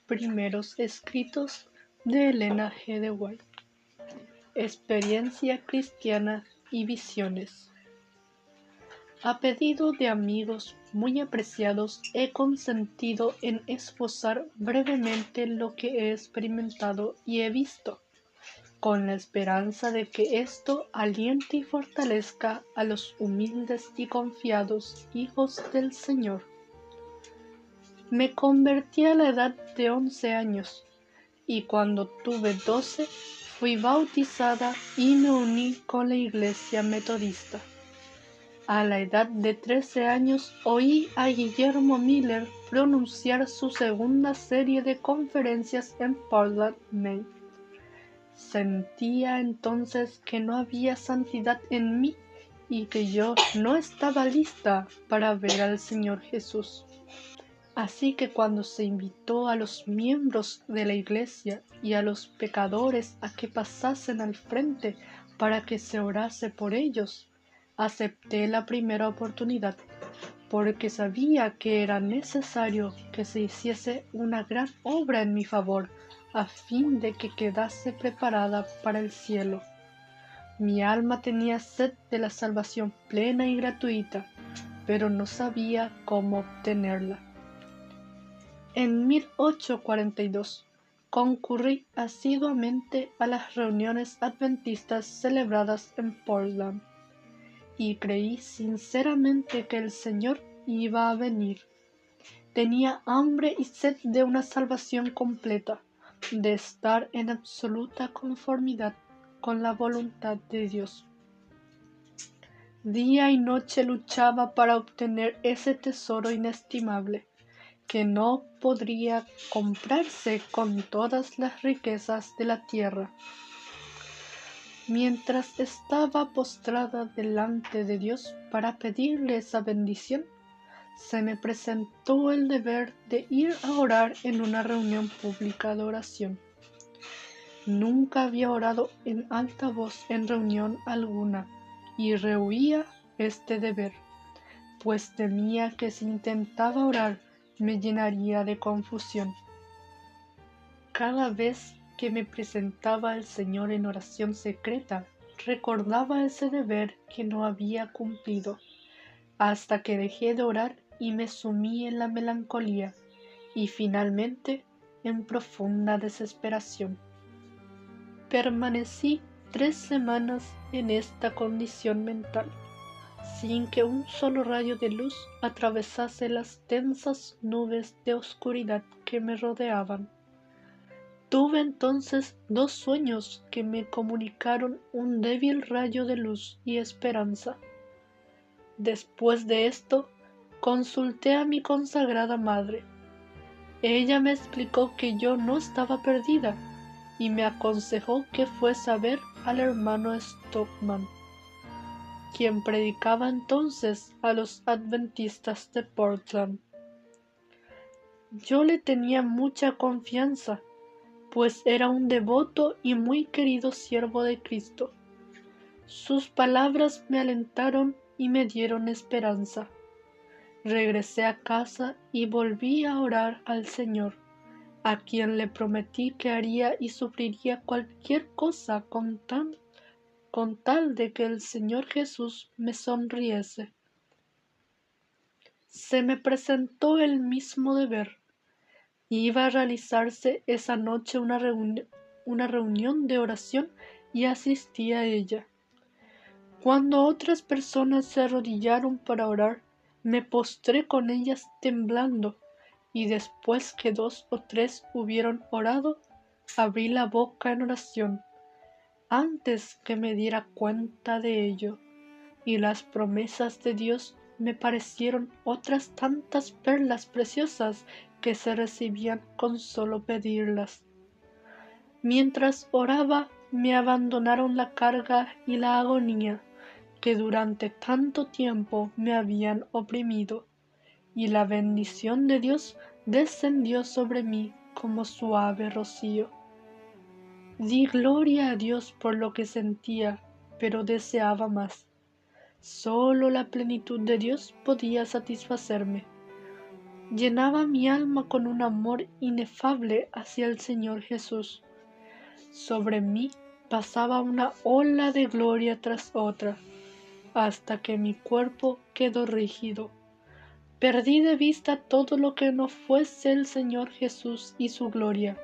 primeros escritos de Elena G. de White. Experiencia cristiana y visiones. A pedido de amigos muy apreciados, he consentido en esbozar brevemente lo que he experimentado y he visto, con la esperanza de que esto aliente y fortalezca a los humildes y confiados hijos del Señor. Me convertí a la edad de 11 años, y cuando tuve 12 fui bautizada y me uní con la Iglesia Metodista. A la edad de 13 años oí a Guillermo Miller pronunciar su segunda serie de conferencias en Portland, Maine. Sentía entonces que no había santidad en mí y que yo no estaba lista para ver al Señor Jesús. Así que cuando se invitó a los miembros de la iglesia y a los pecadores a que pasasen al frente para que se orase por ellos, acepté la primera oportunidad, porque sabía que era necesario que se hiciese una gran obra en mi favor, a fin de que quedase preparada para el cielo. Mi alma tenía sed de la salvación plena y gratuita, pero no sabía cómo obtenerla. En 1842 concurrí asiduamente a las reuniones adventistas celebradas en Portland y creí sinceramente que el Señor iba a venir. Tenía hambre y sed de una salvación completa, de estar en absoluta conformidad con la voluntad de Dios. Día y noche luchaba para obtener ese tesoro inestimable, que no podría comprarse con todas las riquezas de la tierra. Mientras estaba postrada delante de Dios para pedirle esa bendición, se me presentó el deber de ir a orar en una reunión pública de oración. Nunca había orado en alta voz en reunión alguna, y rehuía este deber, pues temía que si intentaba orar me llenaría de confusión. Cada vez que me presentaba al Señor en oración secreta, recordaba ese deber que no había cumplido, hasta que dejé de orar y me sumí en la melancolía y finalmente en profunda desesperación. Permanecí 3 semanas en esta condición mental, sin que un solo rayo de luz atravesase las densas nubes de oscuridad que me rodeaban. Tuve entonces 2 sueños que me comunicaron un débil rayo de luz y esperanza. Después de esto, consulté a mi consagrada madre. Ella me explicó que yo no estaba perdida y me aconsejó que fuese a ver al hermano Stockman, quien predicaba entonces a los adventistas de Portland. Yo le tenía mucha confianza, pues era un devoto y muy querido siervo de Cristo. Sus palabras me alentaron y me dieron esperanza. Regresé a casa y volví a orar al Señor, a quien le prometí que haría y sufriría cualquier cosa con tal de que el Señor Jesús me sonriese. Se me presentó el mismo deber. Iba a realizarse esa noche una reunión de oración y asistí a ella. Cuando otras personas se arrodillaron para orar, me postré con ellas temblando, y después que 2 o 3 hubieron orado, abrí la boca en oración, antes que me diera cuenta de ello, y las promesas de Dios me parecieron otras tantas perlas preciosas que se recibían con solo pedirlas. Mientras oraba, me abandonaron la carga y la agonía que durante tanto tiempo me habían oprimido, y la bendición de Dios descendió sobre mí como suave rocío. Di gloria a Dios por lo que sentía, pero deseaba más. Solo la plenitud de Dios podía satisfacerme. llenaba mi alma con un amor inefable hacia el Señor Jesús. Sobre mí pasaba una ola de gloria tras otra, hasta que mi cuerpo quedó rígido. Perdí de vista todo lo que no fuese el Señor Jesús y su gloria,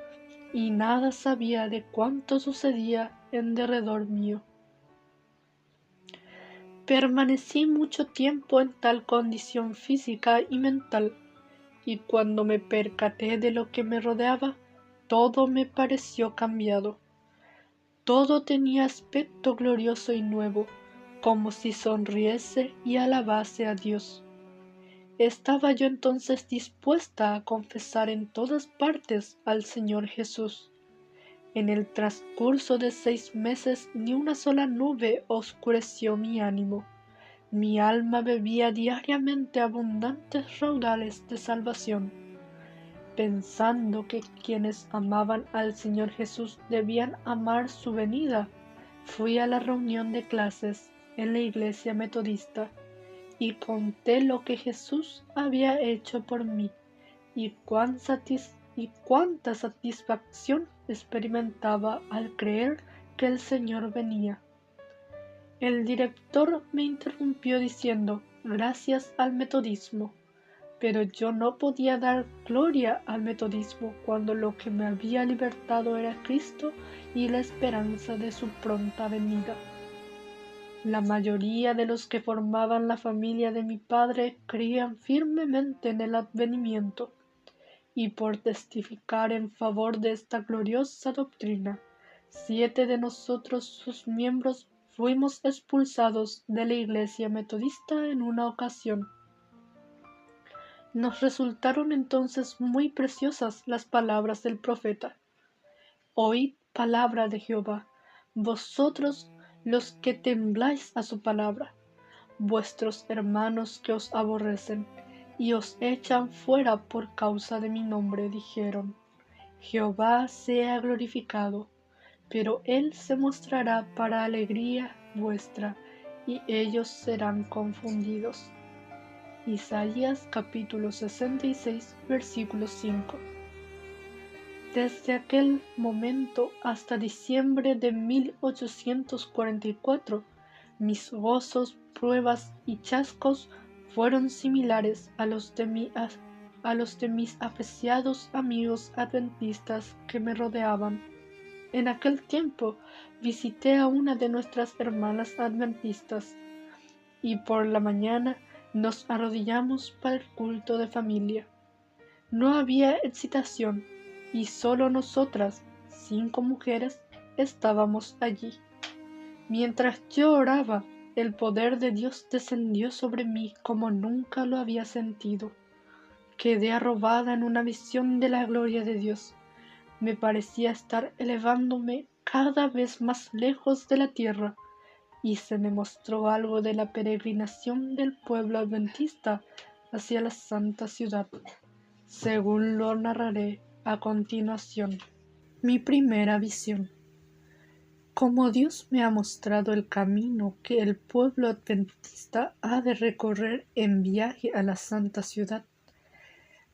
y nada sabía de cuánto sucedía en derredor mío. Permanecí mucho tiempo en tal condición física y mental, y cuando me percaté de lo que me rodeaba, todo me pareció cambiado. Todo tenía aspecto glorioso y nuevo, como si sonriese y alabase a Dios. Estaba yo entonces dispuesta a confesar en todas partes al Señor Jesús. En el transcurso de 6 meses ni una sola nube oscureció mi ánimo. Mi alma bebía diariamente abundantes raudales de salvación. Pensando que quienes amaban al Señor Jesús debían amar su venida, fui a la reunión de clases en la iglesia metodista y conté lo que Jesús había hecho por mí y cuánta satisfacción experimentaba al creer que el Señor venía. El director me interrumpió diciendo: «Gracias al metodismo». Pero yo no podía dar gloria al metodismo cuando lo que me había libertado era Cristo y la esperanza de su pronta venida. La mayoría de los que formaban la familia de mi padre creían firmemente en el advenimiento, y por testificar en favor de esta gloriosa doctrina, 7 de nosotros, sus miembros, fuimos expulsados de la iglesia metodista en una ocasión. Nos resultaron entonces muy preciosas las palabras del profeta: «Oíd palabra de Jehová, vosotros los que tembláis a su palabra, vuestros hermanos que os aborrecen y os echan fuera por causa de mi nombre dijeron: Jehová sea glorificado, pero él se mostrará para alegría vuestra, y ellos serán confundidos». Isaías capítulo 66, versículo 5. Desde aquel momento hasta diciembre de 1844, mis gozos, pruebas y chascos fueron similares a los de mis apreciados amigos adventistas que me rodeaban. En aquel tiempo visité a una de nuestras hermanas adventistas, y por la mañana nos arrodillamos para el culto de familia. No había excitación, y solo nosotras, 5 mujeres, estábamos allí. Mientras yo oraba, el poder de Dios descendió sobre mí como nunca lo había sentido. Quedé arrobada en una visión de la gloria de Dios. Me parecía estar elevándome cada vez más lejos de la tierra, y se me mostró algo de la peregrinación del pueblo adventista hacia la santa ciudad, según lo narraré a continuación. Mi primera visión. Como Dios me ha mostrado el camino que el pueblo adventista ha de recorrer en viaje a la santa ciudad,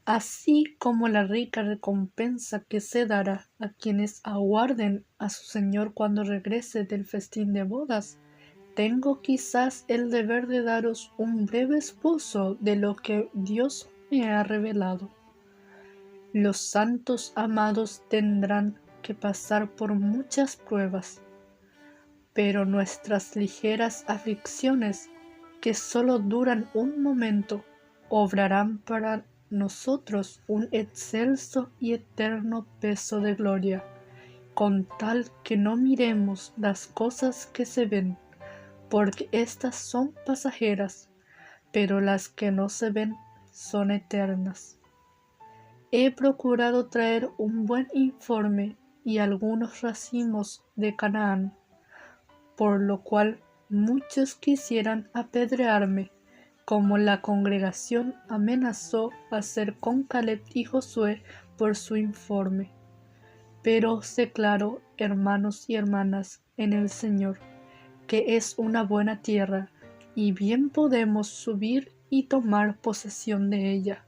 así como la rica recompensa que se dará a quienes aguarden a su Señor cuando regrese del festín de bodas, tengo quizás el deber de daros un breve esbozo de lo que Dios me ha revelado. Los santos amados tendrán que pasar por muchas pruebas, pero nuestras ligeras aflicciones, que solo duran un momento, obrarán para nosotros un excelso y eterno peso de gloria, con tal que no miremos las cosas que se ven, porque éstas son pasajeras, pero las que no se ven son eternas. He procurado traer un buen informe y algunos racimos de Canaán, por lo cual muchos quisieran apedrearme, como la congregación amenazó hacer con Caleb y Josué por su informe. Pero os declaro, hermanos y hermanas, en el Señor, que es una buena tierra, y bien podemos subir y tomar posesión de ella.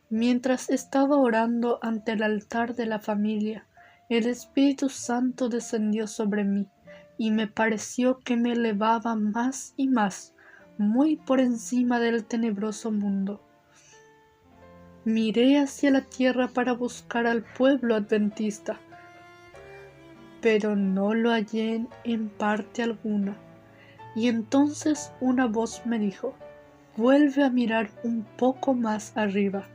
Mientras estaba orando ante el altar de la familia, el Espíritu Santo descendió sobre mí y me pareció que me elevaba más y más, muy por encima del tenebroso mundo. Miré hacia la tierra para buscar al pueblo adventista, pero no lo hallé en parte alguna. Y entonces una voz me dijo: vuelve a mirar un poco más arriba.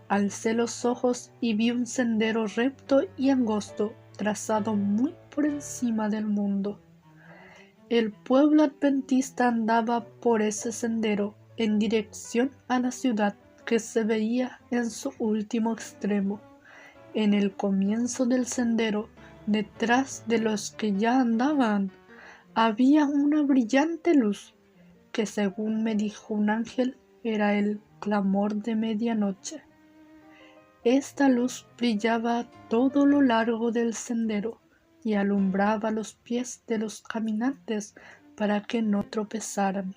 Alcé los ojos y vi un sendero recto y angosto, trazado muy por encima del mundo. El pueblo adventista andaba por ese sendero en dirección a la ciudad que se veía en su último extremo. En el comienzo del sendero, detrás de los que ya andaban, había una brillante luz, que según me dijo un ángel, era el clamor de medianoche. Esta luz brillaba a todo lo largo del sendero y alumbraba los pies de los caminantes para que no tropezaran.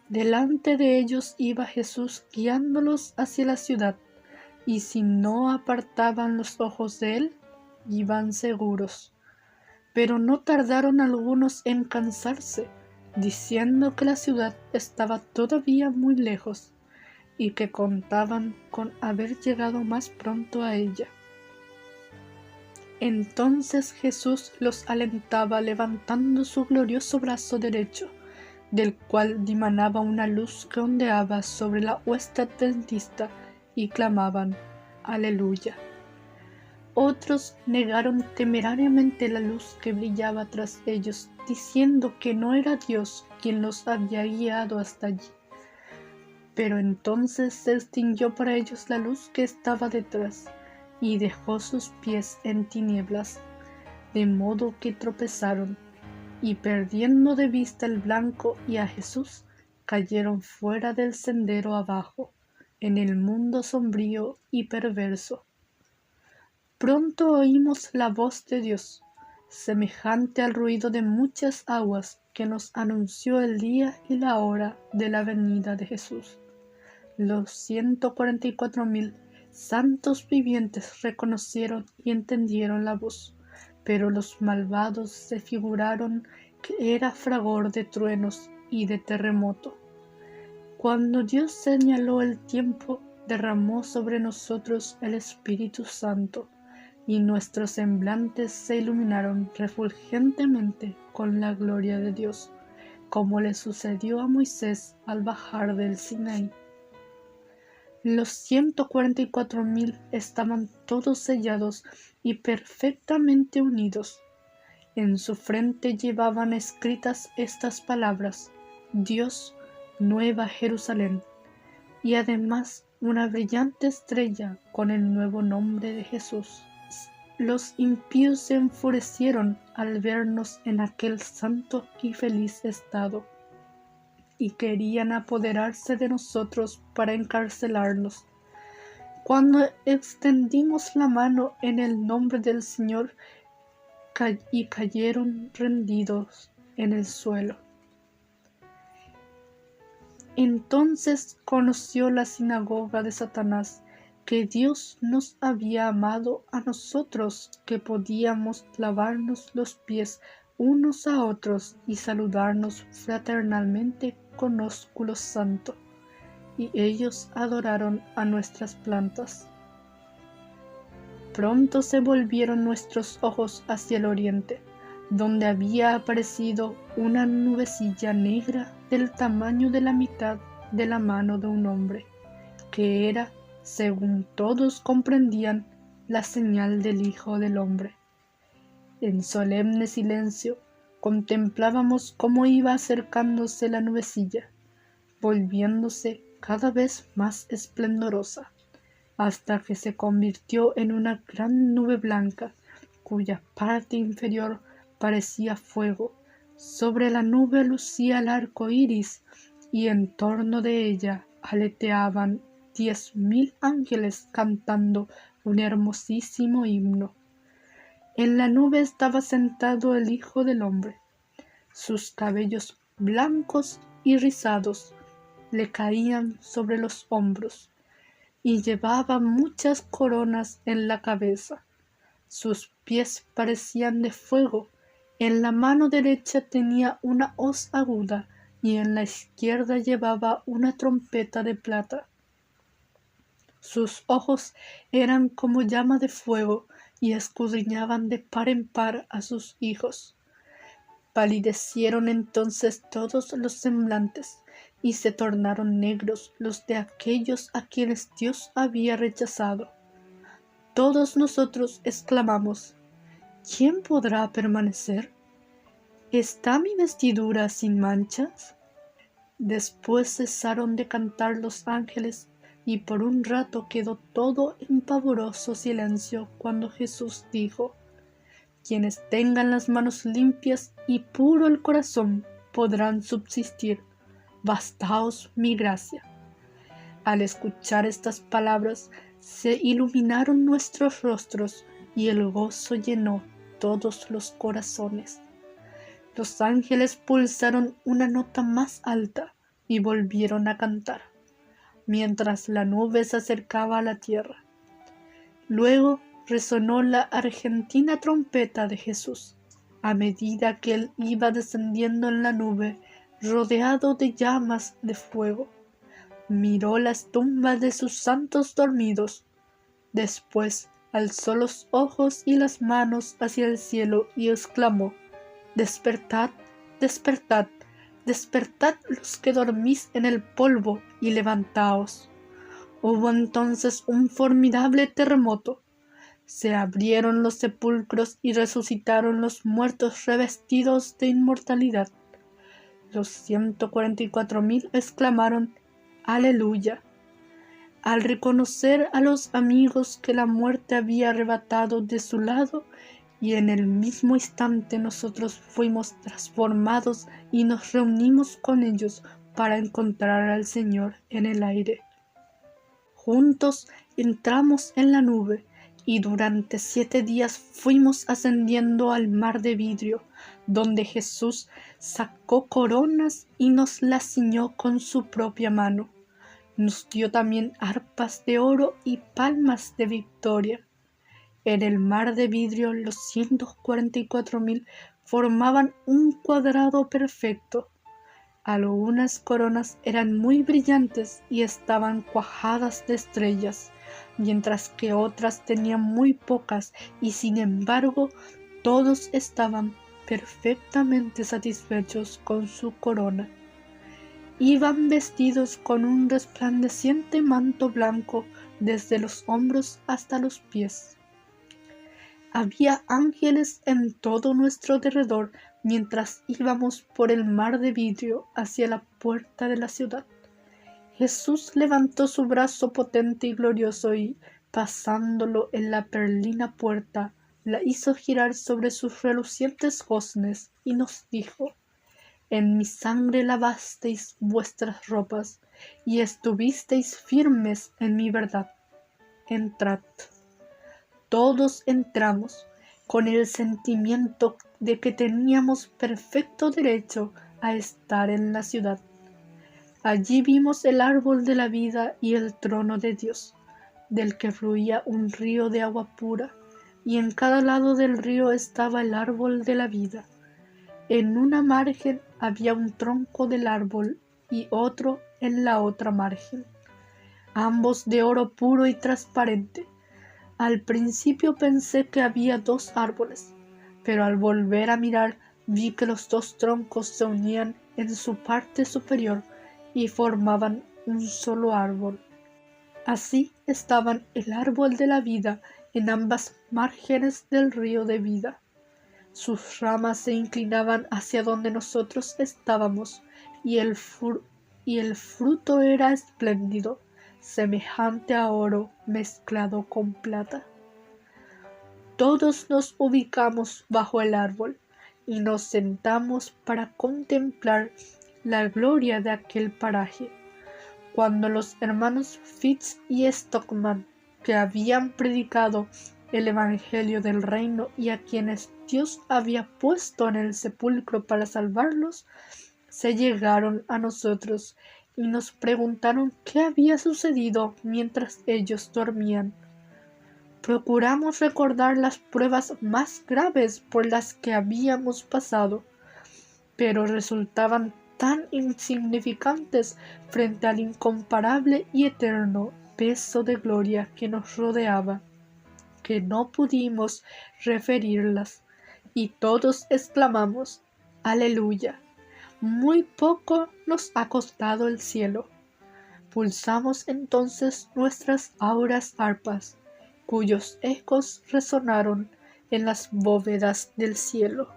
Delante de ellos iba Jesús guiándolos hacia la ciudad, y si no apartaban los ojos de él, iban seguros. Pero no tardaron algunos en cansarse, diciendo que la ciudad estaba todavía muy lejos y que contaban con haber llegado más pronto a ella. Entonces Jesús los alentaba levantando su glorioso brazo derecho, del cual dimanaba una luz que ondeaba sobre la hueste adventista, y clamaban: Aleluya. Otros negaron temerariamente la luz que brillaba tras ellos, diciendo que no era Dios quien los había guiado hasta allí. Pero entonces se extinguió para ellos la luz que estaba detrás, y dejó sus pies en tinieblas, de modo que tropezaron, y perdiendo de vista el blanco y a Jesús, cayeron fuera del sendero abajo, en el mundo sombrío y perverso. Pronto oímos la voz de Dios, semejante al ruido de muchas aguas, que nos anunció el día y la hora de la venida de Jesús. Los 144,000 santos vivientes reconocieron y entendieron la voz, pero los malvados se figuraron que era fragor de truenos y de terremoto. Cuando Dios señaló el tiempo, derramó sobre nosotros el Espíritu Santo, y nuestros semblantes se iluminaron refulgentemente con la gloria de Dios, como le sucedió a Moisés al bajar del Sinaí. Los 144,000 estaban todos sellados y perfectamente unidos. En su frente llevaban escritas estas palabras: Dios, Nueva Jerusalén, y además una brillante estrella con el nuevo nombre de Jesús. Los impíos se enfurecieron al vernos en aquel santo y feliz estado, y querían apoderarse de nosotros para encarcelarnos. Cuando extendimos la mano en el nombre del Señor, y cayeron rendidos en el suelo. Entonces conoció la sinagoga de Satanás que Dios nos había amado a nosotros, que podíamos lavarnos los pies unos a otros y saludarnos fraternalmente con ósculo santo. Y ellos adoraron a nuestras plantas. Pronto se volvieron nuestros ojos hacia el oriente, donde había aparecido una nubecilla negra del tamaño de la mitad de la mano de un hombre, que era, según todos comprendían, la señal del Hijo del Hombre. En solemne silencio contemplábamos cómo iba acercándose la nubecilla, volviéndose cada vez más esplendorosa, hasta que se convirtió en una gran nube blanca, cuya parte inferior parecía fuego. Sobre la nube lucía el arco iris, y en torno de ella aleteaban 10,000 ángeles cantando un hermosísimo himno. En la nube estaba sentado el Hijo del Hombre. Sus cabellos blancos y rizados le caían sobre los hombros, y llevaba muchas coronas en la cabeza. Sus pies parecían de fuego, en la mano derecha tenía una hoz aguda y en la izquierda llevaba una trompeta de plata. Sus ojos eran como llama de fuego y escudriñaban de par en par a sus hijos. Palidecieron entonces todos los semblantes y se tornaron negros los de aquellos a quienes Dios había rechazado. Todos nosotros exclamamos: ¿quién podrá permanecer? ¿Está mi vestidura sin manchas? Después cesaron de cantar los ángeles y por un rato quedó todo en pavoroso silencio cuando Jesús dijo: quienes tengan las manos limpias y puro el corazón podrán subsistir. Bastaos mi gracia. Al escuchar estas palabras se iluminaron nuestros rostros y el gozo llenó todos los corazones. Los ángeles pulsaron una nota más alta y volvieron a cantar, mientras la nube se acercaba a la tierra. Luego resonó la argentina trompeta de Jesús, a medida que él iba descendiendo en la nube, rodeado de llamas de fuego. Miró las tumbas de sus santos dormidos. Después alzó los ojos y las manos hacia el cielo y exclamó: despertad, despertad, despertad los que dormís en el polvo, y levantaos. Hubo entonces un formidable terremoto. Se abrieron los sepulcros y resucitaron los muertos revestidos de inmortalidad. Los 144,000 exclamaron: Aleluya. Al reconocer a los amigos que la muerte había arrebatado de su lado, y en el mismo instante nosotros fuimos transformados y nos reunimos con ellos para encontrar al Señor en el aire. Juntos entramos en la nube y durante 7 días fuimos ascendiendo al mar de vidrio, donde Jesús sacó coronas y nos las ciñó con su propia mano. Nos dio también arpas de oro y palmas de victoria. En el mar de vidrio los 144,000 formaban un cuadrado perfecto. Algunas coronas eran muy brillantes y estaban cuajadas de estrellas, mientras que otras tenían muy pocas, y sin embargo todos estaban perfectamente satisfechos con su corona. Iban vestidos con un resplandeciente manto blanco desde los hombros hasta los pies. Había ángeles en todo nuestro derredor mientras íbamos por el mar de vidrio hacia la puerta de la ciudad. Jesús levantó su brazo potente y glorioso y, pasándolo en la perlina puerta, la hizo girar sobre sus relucientes goznes y nos dijo: en mi sangre lavasteis vuestras ropas y estuvisteis firmes en mi verdad. Entrad. Todos entramos con el sentimiento de que teníamos perfecto derecho a estar en la ciudad. Allí vimos el árbol de la vida y el trono de Dios, del que fluía un río de agua pura, y en cada lado del río estaba el árbol de la vida. En una margen había un tronco del árbol y otro en la otra margen, ambos de oro puro y transparente. Al principio pensé que había 2 árboles, pero al volver a mirar vi que los 2 troncos se unían en su parte superior y formaban un solo árbol. Así estaban el árbol de la vida en ambas márgenes del río de vida. Sus ramas se inclinaban hacia donde nosotros estábamos, y el fruto era espléndido, semejante a oro mezclado con plata. Todos nos ubicamos bajo el árbol y nos sentamos para contemplar la gloria de aquel paraje. Cuando los hermanos Fitz y Stockman, que habían predicado el evangelio del reino y a quienes Dios había puesto en el sepulcro para salvarlos, se llegaron a nosotros y nos preguntaron qué había sucedido mientras ellos dormían. Procuramos recordar las pruebas más graves por las que habíamos pasado, pero resultaban tan insignificantes frente al incomparable y eterno peso de gloria que nos rodeaba, que no pudimos referirlas, y todos exclamamos: Aleluya. Muy poco nos ha costado el cielo. Pulsamos entonces nuestras áureas arpas, cuyos ecos resonaron en las bóvedas del cielo.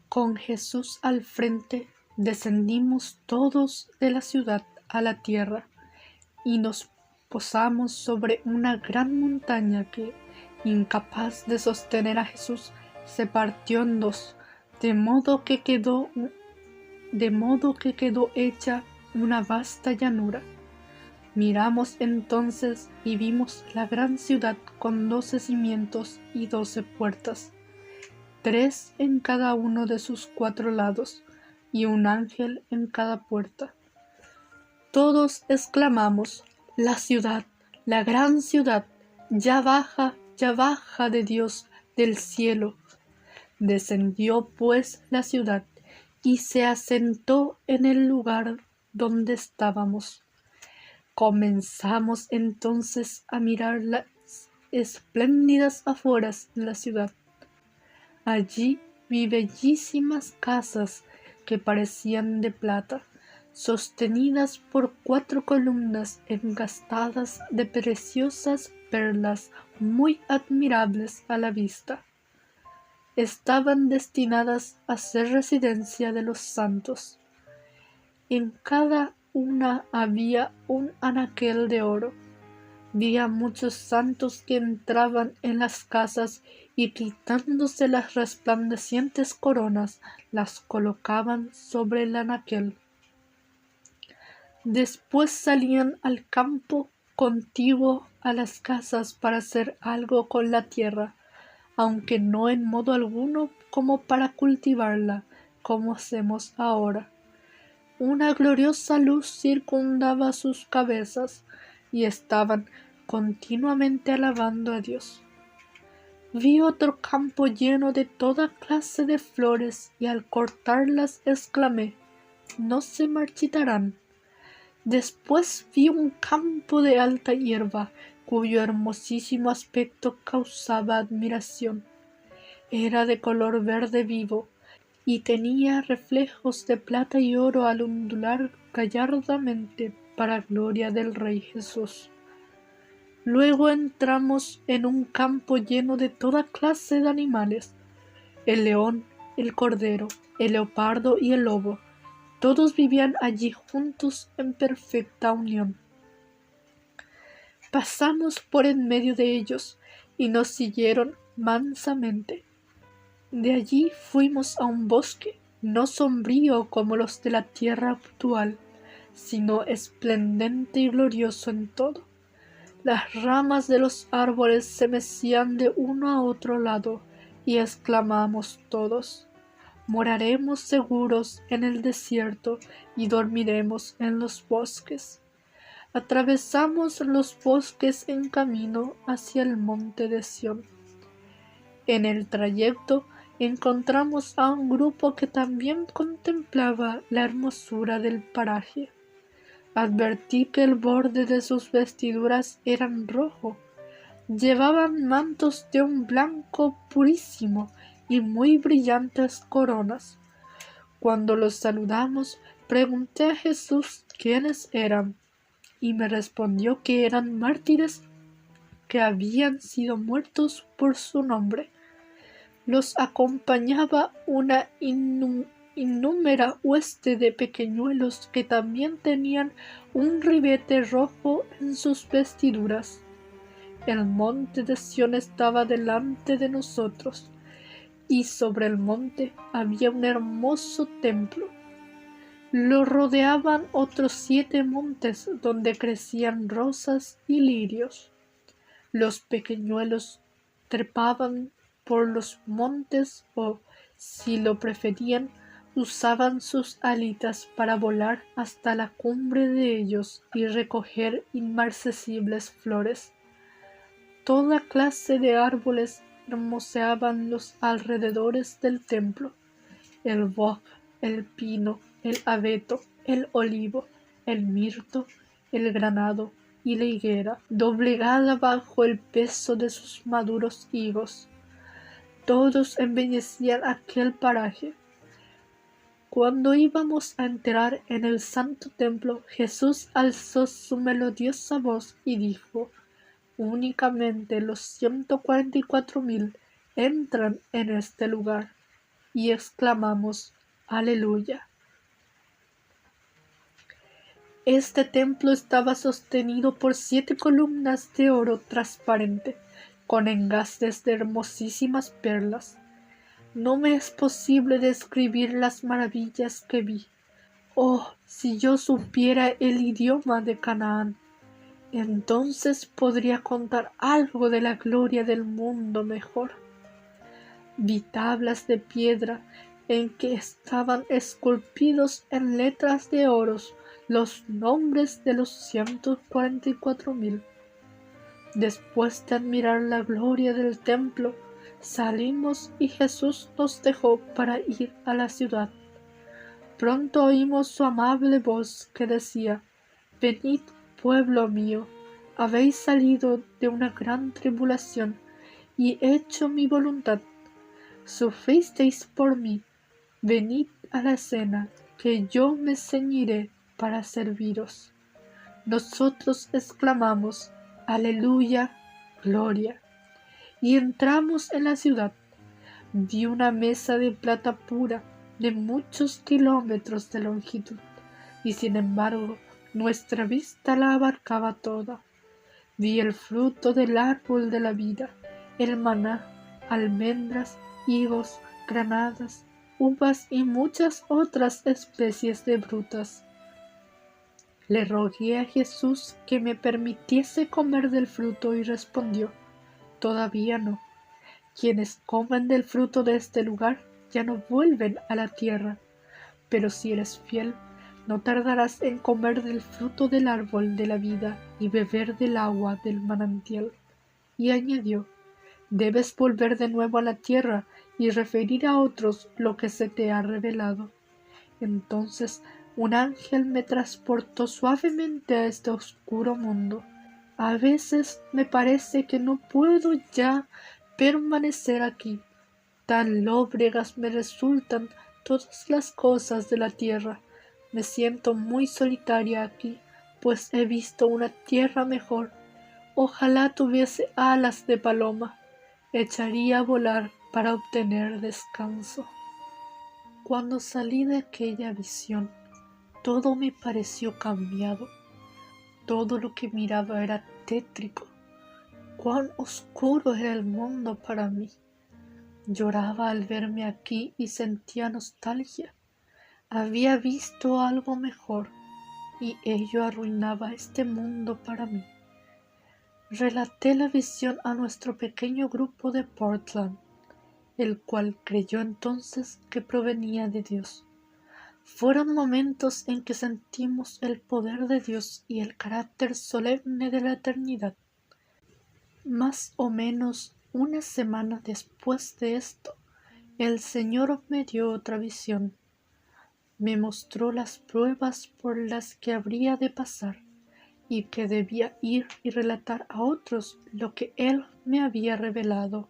Con Jesús al frente, descendimos todos de la ciudad a la tierra y nos posamos sobre una gran montaña que, incapaz de sostener a Jesús, se partió en dos, de modo que quedó hecha una vasta llanura. Miramos entonces y vimos la gran ciudad con 12 cimientos y 12 puertas, 3 en cada uno de sus 4 lados, y un ángel en cada puerta. Todos exclamamos: la ciudad, la gran ciudad, ya baja de Dios del cielo. Descendió pues la ciudad y se asentó en el lugar donde estábamos. Comenzamos entonces a mirar las espléndidas afueras de la ciudad. Allí vi bellísimas casas que parecían de plata, sostenidas por 4 columnas engastadas de preciosas perlas muy admirables a la vista. Estaban destinadas a ser residencia de los santos. En cada una había un anaquel de oro. Vi a muchos santos que entraban en las casas y, quitándose las resplandecientes coronas, las colocaban sobre el anaquel. Después salían al campo contiguo a las casas para hacer algo con la tierra, aunque no en modo alguno como para cultivarla, como hacemos ahora. Una gloriosa luz circundaba sus cabezas, y estaban continuamente alabando a Dios. Vi otro campo lleno de toda clase de flores, y al cortarlas exclamé: no se marchitarán. Después vi un campo de alta hierba, cuyo hermosísimo aspecto causaba admiración. Era de color verde vivo, y tenía reflejos de plata y oro al ondular gallardamente para gloria del Rey Jesús. Luego entramos en un campo lleno de toda clase de animales: el león, el cordero, el leopardo y el lobo. Todos vivían allí juntos en perfecta unión. Pasamos por en medio de ellos y nos siguieron mansamente. De allí fuimos a un bosque, no sombrío como los de la tierra actual, sino esplendente y glorioso en todo. Las ramas de los árboles se mecían de uno a otro lado, y exclamamos todos: moraremos seguros en el desierto y dormiremos en los bosques. Atravesamos los bosques en camino hacia el monte de Sión. En el trayecto encontramos a un grupo que también contemplaba la hermosura del paraje. Advertí que el borde de sus vestiduras era rojo. Llevaban mantos de un blanco purísimo y muy brillantes coronas. Cuando los saludamos, pregunté a Jesús quiénes eran, y me respondió que eran mártires que habían sido muertos por su nombre. Los acompañaba una innúmera hueste de pequeñuelos que también tenían un ribete rojo en sus vestiduras. El monte de Sión estaba delante de nosotros, y sobre el monte había un hermoso templo. Lo rodeaban otros 7 montes donde crecían rosas y lirios. Los pequeñuelos trepaban por los montes o, si lo preferían, usaban sus alitas para volar hasta la cumbre de ellos y recoger inmarcesibles flores. Toda clase de árboles hermoseaban los alrededores del templo: el boj, el pino, el abeto, el olivo, el mirto, el granado y la higuera, doblegada bajo el peso de sus maduros higos. Todos embellecían aquel paraje. Cuando íbamos a entrar en el santo templo, Jesús alzó su melodiosa voz y dijo: únicamente los 144,000 entran en este lugar. Y exclamamos: Aleluya. Este templo estaba sostenido por 7 columnas de oro transparente, con engastes de hermosísimas perlas. No me es posible describir las maravillas que vi. Oh, si yo supiera el idioma de Canaán, entonces podría contar algo de la gloria del mundo mejor. Vi tablas de piedra en que estaban esculpidos en letras de oro los nombres de los 144,000. Después de admirar la gloria del templo, salimos y Jesús nos dejó para ir a la ciudad. Pronto oímos su amable voz que decía: venid, pueblo mío, habéis salido de una gran tribulación y hecho mi voluntad. Sufristeis por mí, venid a la cena, que yo me ceñiré para serviros. Nosotros exclamamos: Aleluya, gloria. Y entramos en la ciudad. Vi una mesa de plata pura, de muchos kilómetros de longitud, y sin embargo nuestra vista la abarcaba toda. Vi el fruto del árbol de la vida, el maná, almendras, higos, granadas, uvas y muchas otras especies de frutas. Le rogué a Jesús que me permitiese comer del fruto y respondió: todavía no. Quienes comen del fruto de este lugar ya no vuelven a la tierra. Pero si eres fiel, no tardarás en comer del fruto del árbol de la vida y beber del agua del manantial. Y añadió: debes volver de nuevo a la tierra y referir a otros lo que se te ha revelado. Entonces un ángel me transportó suavemente a este oscuro mundo. A veces me parece que no puedo ya permanecer aquí. Tan lóbregas me resultan todas las cosas de la tierra. Me siento muy solitaria aquí, pues he visto una tierra mejor. Ojalá tuviese alas de paloma. Echaría a volar para obtener descanso. Cuando salí de aquella visión, todo me pareció cambiado. Todo lo que miraba era tétrico. Cuán oscuro era el mundo para mí. Lloraba al verme aquí y sentía nostalgia. Había visto algo mejor y ello arruinaba este mundo para mí. Relaté la visión a nuestro pequeño grupo de Portland, el cual creyó entonces que provenía de Dios. Fueron momentos en que sentimos el poder de Dios y el carácter solemne de la eternidad. Más o menos una semana después de esto, el Señor me dio otra visión. Me mostró las pruebas por las que habría de pasar y que debía ir y relatar a otros lo que Él me había revelado,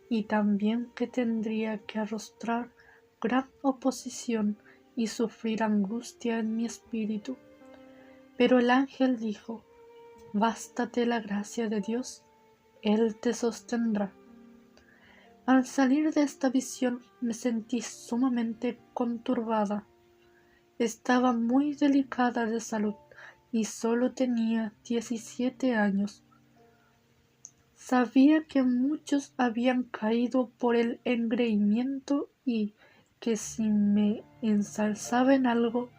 y también que tendría que arrostrar gran oposición y sufrir angustia en mi espíritu. Pero el ángel dijo: bástate la gracia de Dios, Él te sostendrá. Al salir de esta visión me sentí sumamente conturbada. Estaba muy delicada de salud y solo tenía 17 años. Sabía que muchos habían caído por el engreimiento y que si me ensalzaba en algo,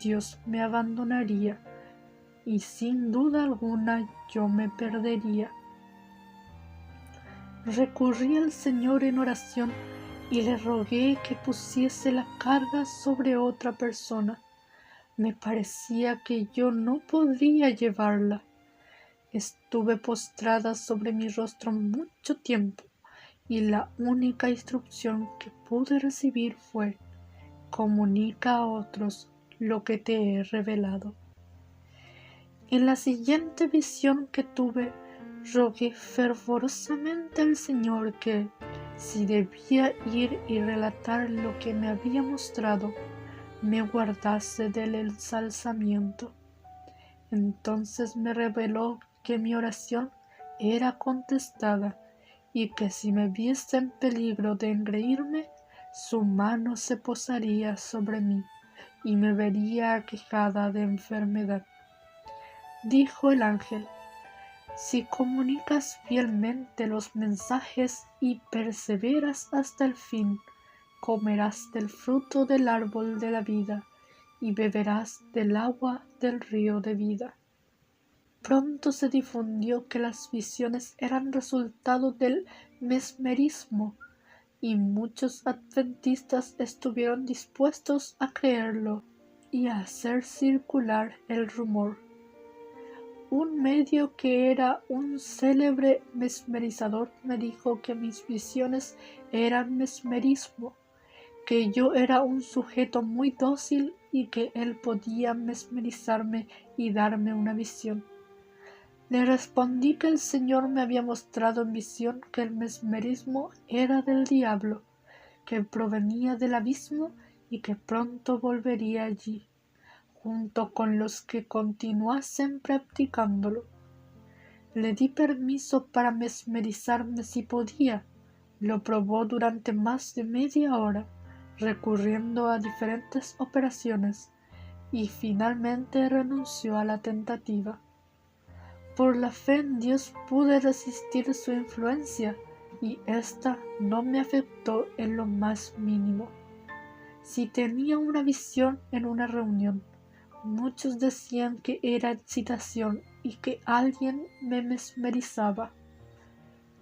Dios me abandonaría y sin duda alguna yo me perdería. Recurrí al Señor en oración y le rogué que pusiese la carga sobre otra persona. Me parecía que yo no podría llevarla. Estuve postrada sobre mi rostro mucho tiempo, y la única instrucción que pude recibir fue: comunica a otros lo que te he revelado. En la siguiente visión que tuve, rogué fervorosamente al Señor que, si debía ir y relatar lo que me había mostrado, me guardase del ensalzamiento. Entonces me reveló que mi oración era contestada, y que si me viese en peligro de engreírme, su mano se posaría sobre mí, y me vería aquejada de enfermedad. Dijo el ángel: si comunicas fielmente los mensajes y perseveras hasta el fin, comerás del fruto del árbol de la vida y beberás del agua del río de vida. Pronto se difundió que las visiones eran resultado del mesmerismo, y muchos adventistas estuvieron dispuestos a creerlo y a hacer circular el rumor. Un medio que era un célebre mesmerizador me dijo que mis visiones eran mesmerismo, que yo era un sujeto muy dócil y que él podía mesmerizarme y darme una visión. Le respondí que el Señor me había mostrado en visión que el mesmerismo era del diablo, que provenía del abismo y que pronto volvería allí, junto con los que continuasen practicándolo. Le di permiso para mesmerizarme si podía. Lo probó durante más de media hora, recurriendo a diferentes operaciones, y finalmente renunció a la tentativa. Por la fe en Dios pude resistir su influencia, y ésta no me afectó en lo más mínimo. Si tenía una visión en una reunión, muchos decían que era excitación y que alguien me mesmerizaba.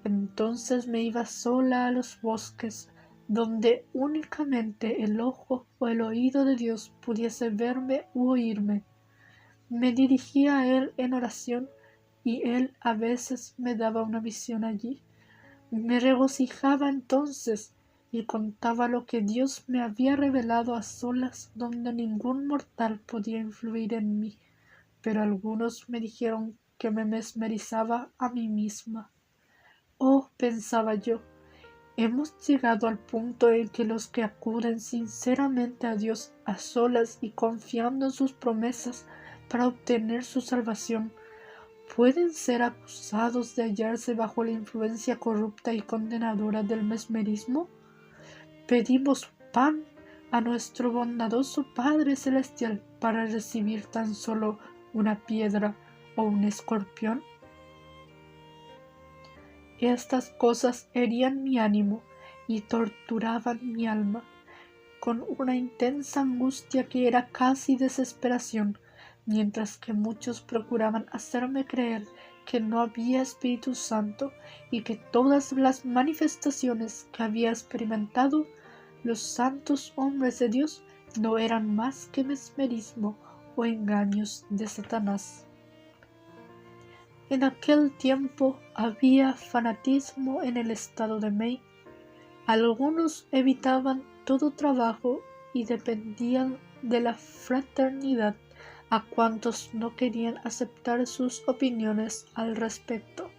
Entonces me iba sola a los bosques, donde únicamente el ojo o el oído de Dios pudiese verme u oírme. Me dirigía a Él en oración, y Él a veces me daba una visión allí. Me regocijaba entonces y contaba lo que Dios me había revelado a solas, donde ningún mortal podía influir en mí, pero algunos me dijeron que me mesmerizaba a mí misma. Oh, pensaba yo, hemos llegado al punto en que los que acuden sinceramente a Dios a solas y confiando en sus promesas para obtener su salvación, pueden ser acusados de hallarse bajo la influencia corrupta y condenadora del mesmerismo. Pedimos pan a nuestro bondadoso Padre Celestial para recibir tan solo una piedra o un escorpión. Estas cosas herían mi ánimo y torturaban mi alma con una intensa angustia que era casi desesperación, mientras que muchos procuraban hacerme creer que no había Espíritu Santo y que todas las manifestaciones que había experimentado los santos hombres de Dios no eran más que mesmerismo o engaños de Satanás. En aquel tiempo había fanatismo en el estado de Maine. Algunos evitaban todo trabajo y dependían de la fraternidad a cuantos no querían aceptar sus opiniones al respecto,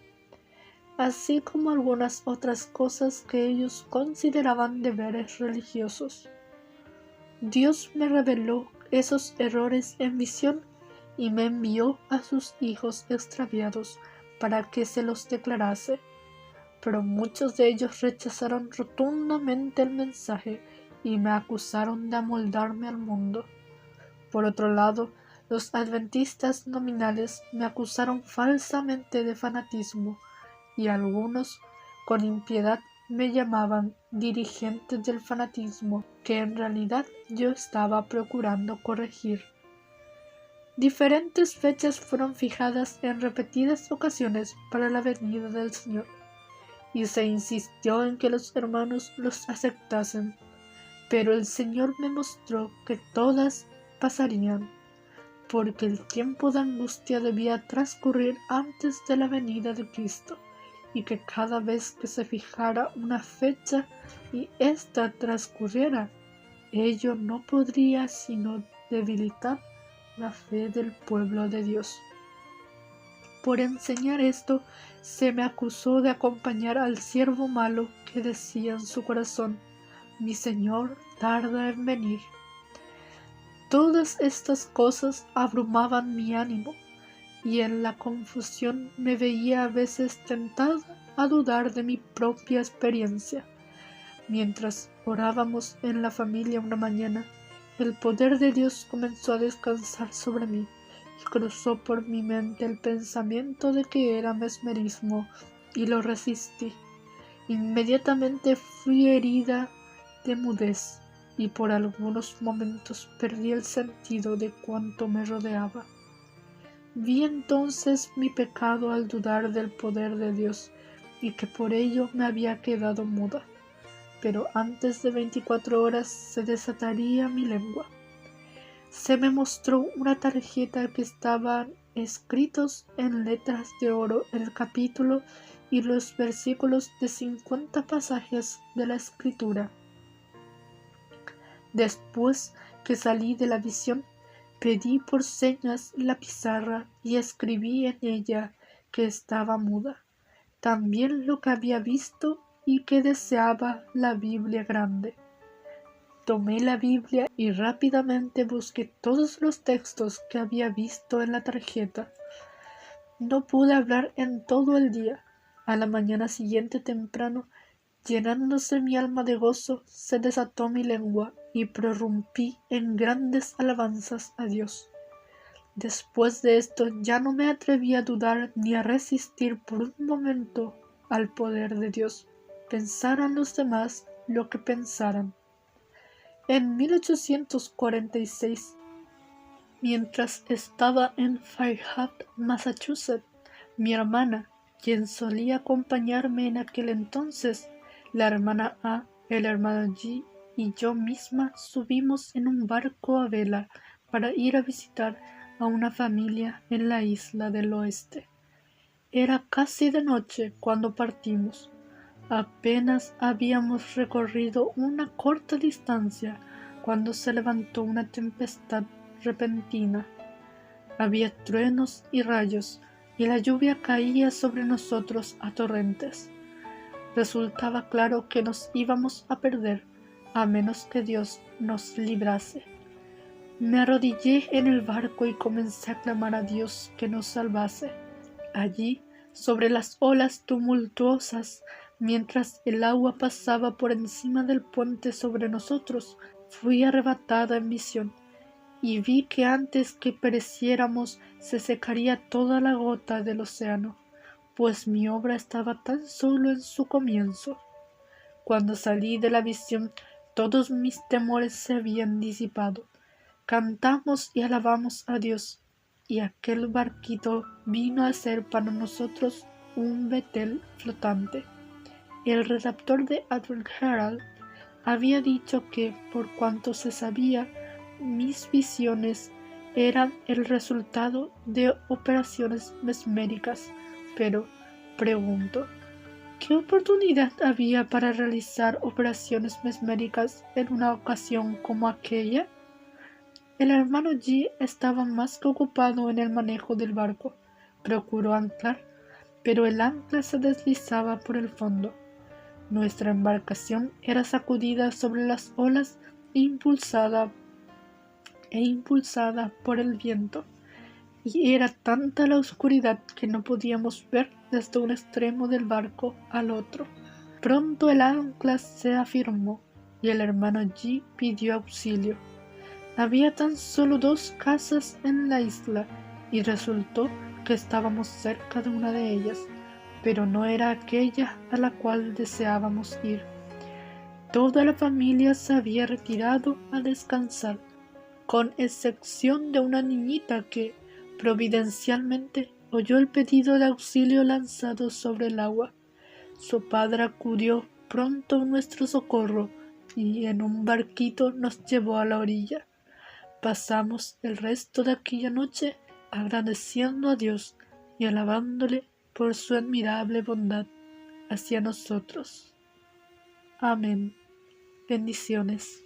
así como algunas otras cosas que ellos consideraban deberes religiosos. Dios me reveló esos errores en visión y me envió a sus hijos extraviados para que se los declarase. Pero muchos de ellos rechazaron rotundamente el mensaje y me acusaron de amoldarme al mundo. Por otro lado, los adventistas nominales me acusaron falsamente de fanatismo, y algunos, con impiedad, me llamaban dirigente del fanatismo que en realidad yo estaba procurando corregir. Diferentes fechas fueron fijadas en repetidas ocasiones para la venida del Señor, y se insistió en que los hermanos los aceptasen, pero el Señor me mostró que todas pasarían, porque el tiempo de angustia debía transcurrir antes de la venida de Cristo, y que cada vez que se fijara una fecha y ésta transcurriera, ello no podría sino debilitar la fe del pueblo de Dios. Por enseñar esto, se me acusó de acompañar al siervo malo que decía en su corazón: mi Señor tarda en venir. Todas estas cosas abrumaban mi ánimo, y en la confusión me veía a veces tentada a dudar de mi propia experiencia. Mientras orábamos en la familia una mañana, el poder de Dios comenzó a descansar sobre mí, y cruzó por mi mente el pensamiento de que era mesmerismo, y lo resistí. Inmediatamente fui herida de mudez, y por algunos momentos perdí el sentido de cuanto me rodeaba. Vi entonces mi pecado al dudar del poder de Dios, y que por ello me había quedado muda. Pero antes de 24 horas se desataría mi lengua. Se me mostró una tarjeta que estaban escritos en letras de oro el capítulo y los versículos de 50 pasajes de la Escritura. Después que salí de la visión, pedí por señas la pizarra y escribí en ella que estaba muda, también lo que había visto y que deseaba la Biblia grande. Tomé la Biblia y rápidamente busqué todos los textos que había visto en la tarjeta. No pude hablar en todo el día. A la mañana siguiente temprano, llenándose mi alma de gozo, se desató mi lengua y prorrumpí en grandes alabanzas a Dios. Después de esto ya no me atreví a dudar ni a resistir por un momento al poder de Dios, pensaran los demás lo que pensaran. En 1846, mientras estaba en Fairhaven, Massachusetts, mi hermana, quien solía acompañarme en aquel entonces, la hermana A, el hermano G y yo misma subimos en un barco a vela para ir a visitar a una familia en la isla del oeste. Era casi de noche cuando partimos. Apenas habíamos recorrido una corta distancia cuando se levantó una tempestad repentina. Había truenos y rayos, y la lluvia caía sobre nosotros a torrentes. Resultaba claro que nos íbamos a perder, a menos que Dios nos librase. Me arrodillé en el barco y comencé a clamar a Dios que nos salvase. Allí, sobre las olas tumultuosas, mientras el agua pasaba por encima del puente sobre nosotros, fui arrebatada en visión, y vi que antes que pereciéramos se secaría toda la gota del océano, pues mi obra estaba tan solo en su comienzo. Cuando salí de la visión, todos mis temores se habían disipado. Cantamos y alabamos a Dios, y aquel barquito vino a ser para nosotros un Betel flotante. El redactor de Advent Herald había dicho que, por cuanto se sabía, mis visiones eran el resultado de operaciones mesméricas. Pero, pregunto, ¿qué oportunidad había para realizar operaciones mesméricas en una ocasión como aquella? El hermano G estaba más que ocupado en el manejo del barco. Procuró anclar, pero el ancla se deslizaba por el fondo. Nuestra embarcación era sacudida sobre las olas e impulsada por el viento, y era tanta la oscuridad que no podíamos ver desde un extremo del barco al otro. Pronto el ancla se afirmó y el hermano G pidió auxilio. Había tan solo 2 casas en la isla y resultó que estábamos cerca de una de ellas, pero no era aquella a la cual deseábamos ir. Toda la familia se había retirado a descansar, con excepción de una niñita que, providencialmente, oyó el pedido de auxilio lanzado sobre el agua. Su padre acudió pronto en nuestro socorro y en un barquito nos llevó a la orilla. Pasamos el resto de aquella noche agradeciendo a Dios y alabándole por su admirable bondad hacia nosotros. Amén. Bendiciones.